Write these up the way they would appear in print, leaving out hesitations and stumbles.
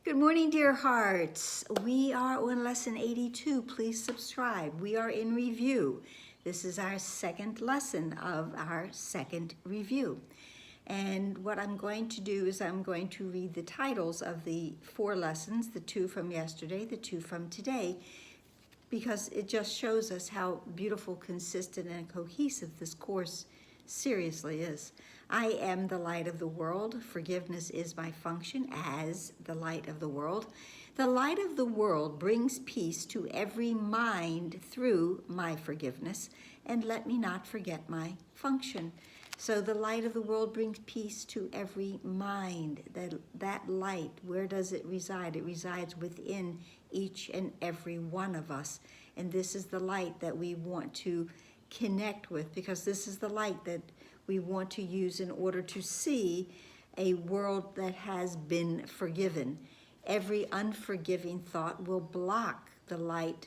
Good morning, dear hearts. We are on lesson 82. Please subscribe. We are in review. This is our second lesson of our second review. And what I'm going to do is I'm going to read the titles of the 4 lessons, the 2 from yesterday, the 2 from today, because it just shows us how beautiful, consistent, and cohesive this course seriously is. I am the light of the world. Forgiveness is my function as the light of the world. The light of the world brings peace to every mind through my forgiveness, and let me not forget my function. So the light of the world brings peace to every mind. That light, where does it reside? It resides within each and every one of us. And this is the light that we want to connect with, because this is the light that we want to use in order to see a world that has been forgiven. Every unforgiving thought will block the light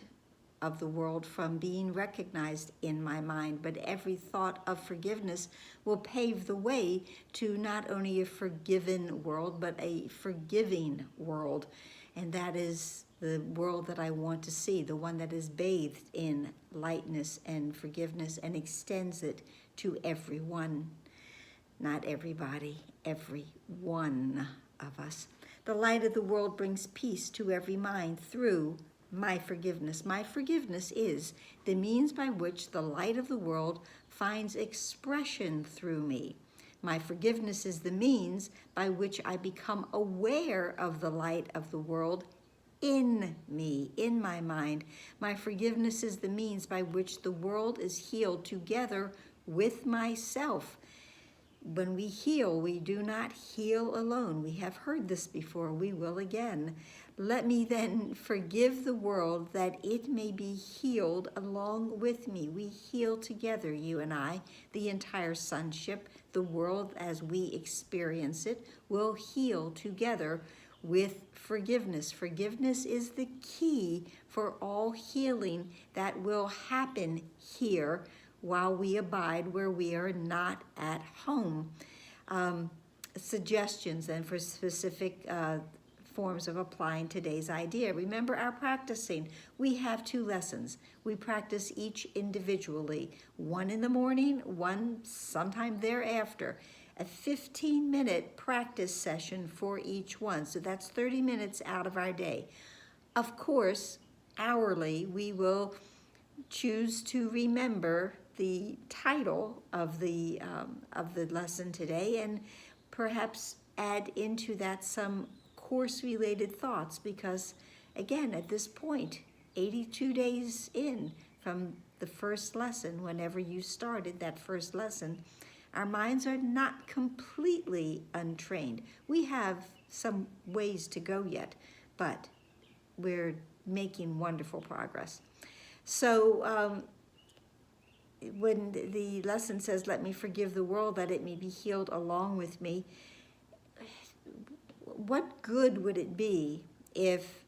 of the world from being recognized in my mind, but every thought of forgiveness will pave the way to not only a forgiven world, but a forgiving world. And that is the world that I want to see, the one that is bathed in lightness and forgiveness and extends it to everyone. Not everybody, every one of us. The light of the world brings peace to every mind through my forgiveness. My forgiveness is the means by which the light of the world finds expression through me. My forgiveness is the means by which I become aware of the light of the world in me, in my mind. My forgiveness is the means by which the world is healed together with myself. When we heal, we do not heal alone. We have heard this before. We will again. Let me then forgive the world that it may be healed along with me. We heal together, you and I. The entire sonship, the world as we experience it, will heal together with forgiveness. Forgiveness is the key for all healing that will happen here while we abide where we are not at home. Suggestions then for specific forms of applying today's idea. Remember our practicing. We have 2 lessons. We practice each individually. One in the morning, one sometime thereafter. A 15-minute practice session for each one. So that's 30 minutes out of our day. Of course, hourly, we will choose to remember the title of the lesson today, and perhaps add into that some course-related thoughts, because again, at this point, 82 days in from the first lesson, whenever you started that first lesson, our minds are not completely untrained. We have some ways to go yet, but we're making wonderful progress. So when the lesson says, let me forgive the world that it may be healed along with me, what good would it be if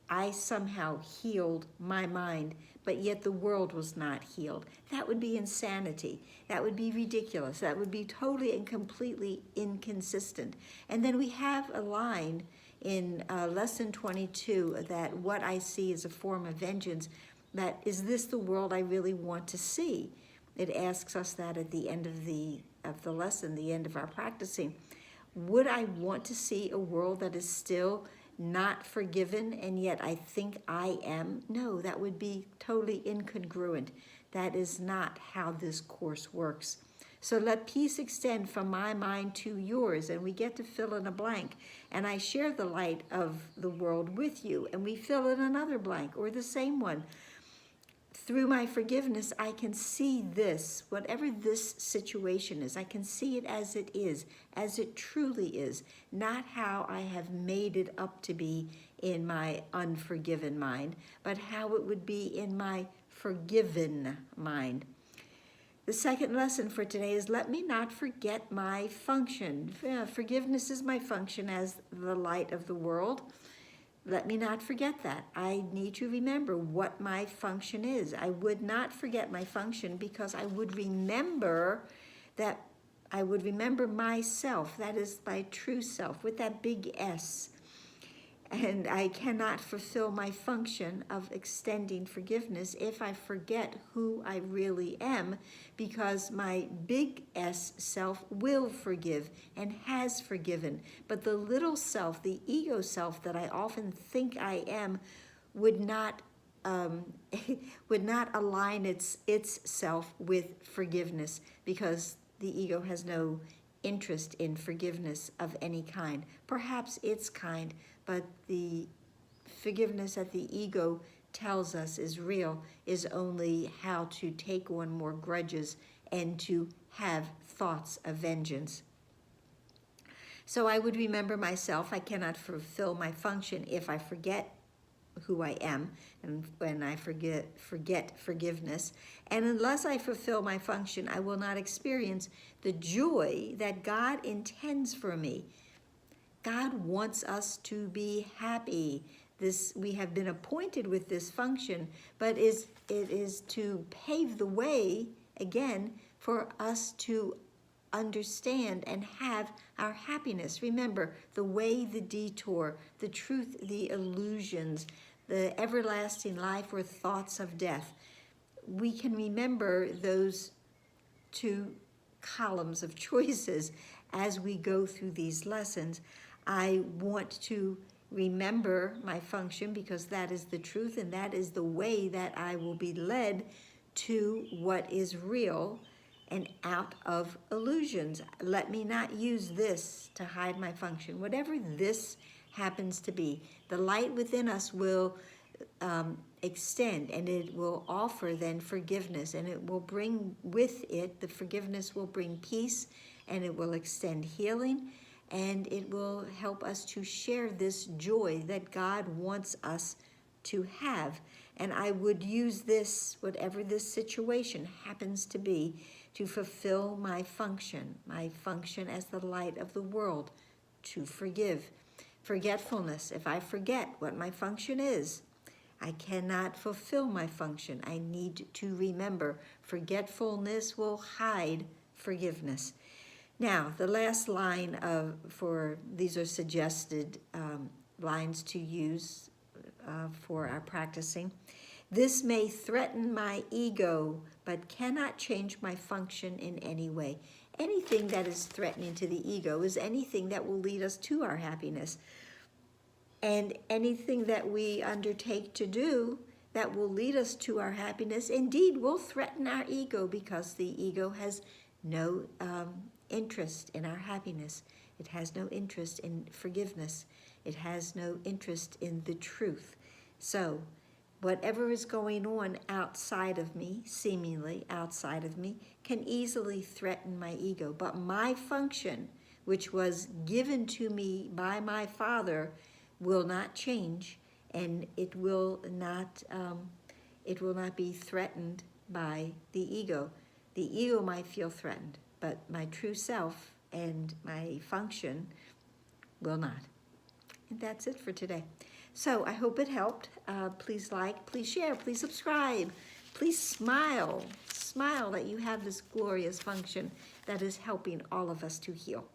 I somehow healed my mind, but yet the world was not healed? That would be insanity. That would be ridiculous. That would be totally and completely inconsistent. And then we have a line in lesson 22 that what I see is a form of vengeance. That is this the world I really want to see? It asks us that at the end of the lesson, the end of our practicing. Would I want to see a world that is still not forgiven, and yet I think I am? No, that would be totally incongruent. That is not how this course works. So let peace extend from my mind to yours, and we get to fill in a blank. And I share the light of the world with you, and we fill in another blank, or the same one. Through my forgiveness, I can see this, whatever this situation is, I can see it as it truly is, not how I have made it up to be in my unforgiven mind, but how it would be in my forgiven mind. The second lesson for today is let me not forget my function. Forgiveness is my function as the light of the world. Let me not forget that. I need to remember what my function is. I would not forget my function, because I would remember that I would remember myself. That is my true self with that big S. And I cannot fulfill my function of extending forgiveness if I forget who I really am, because my big S self will forgive and has forgiven. But the little self, the ego self that I often think I am, would not would not align its self with forgiveness, because the ego has no interest in forgiveness of any kind. Perhaps its kind, but the forgiveness that the ego tells us is real is only how to take on more grudges and to have thoughts of vengeance. So I would remember myself. I cannot fulfill my function if I forget who I am, and when I forget forgiveness. And unless I fulfill my function, I will not experience the joy that God intends for me. God wants us to be happy. We have been appointed with this function, but it is to pave the way again for us to understand and have our happiness. Remember, the way, the detour, the truth, the illusions, the everlasting life or thoughts of death. We can remember those two columns of choices as we go through these lessons. I want to remember my function, because that is the truth and that is the way that I will be led to what is real and out of illusions. Let me not use this to hide my function. Whatever this happens to be, the light within us will extend, and it will offer then forgiveness, and it will bring with it, the forgiveness will bring peace, and it will extend healing, and it will help us to share this joy that God wants us to have. And I would use this, whatever this situation happens to be, to fulfill my function as the light of the world, to forgive. Forgetfulness, if I forget what my function is, I cannot fulfill my function. I need to remember. Forgetfulness will hide forgiveness. Now, the last line these are suggested lines to use for our practicing. This may threaten my ego, but cannot change my function in any way. Anything that is threatening to the ego is anything that will lead us to our happiness. And anything that we undertake to do that will lead us to our happiness, indeed, will threaten our ego, because the ego has no interest in our happiness. It has no interest in forgiveness. It has no interest in the truth. So, whatever is going on outside of me, seemingly outside of me, can easily threaten my ego. But my function, which was given to me by my Father, will not change, and it will not be threatened by the ego. The ego might feel threatened, but my true self and my function will not. And that's it for today. So I hope it helped. Please like, please share, please subscribe, please smile. Smile that you have this glorious function that is helping all of us to heal.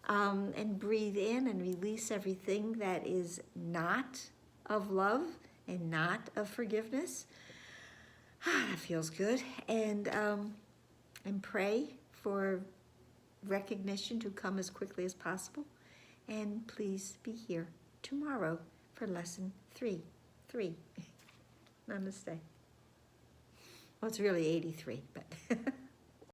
And breathe in and release everything that is not of love and not of forgiveness. That feels good. And pray for recognition to come as quickly as possible. And please be here tomorrow for lesson 3. Namaste. Well, it's really 83, but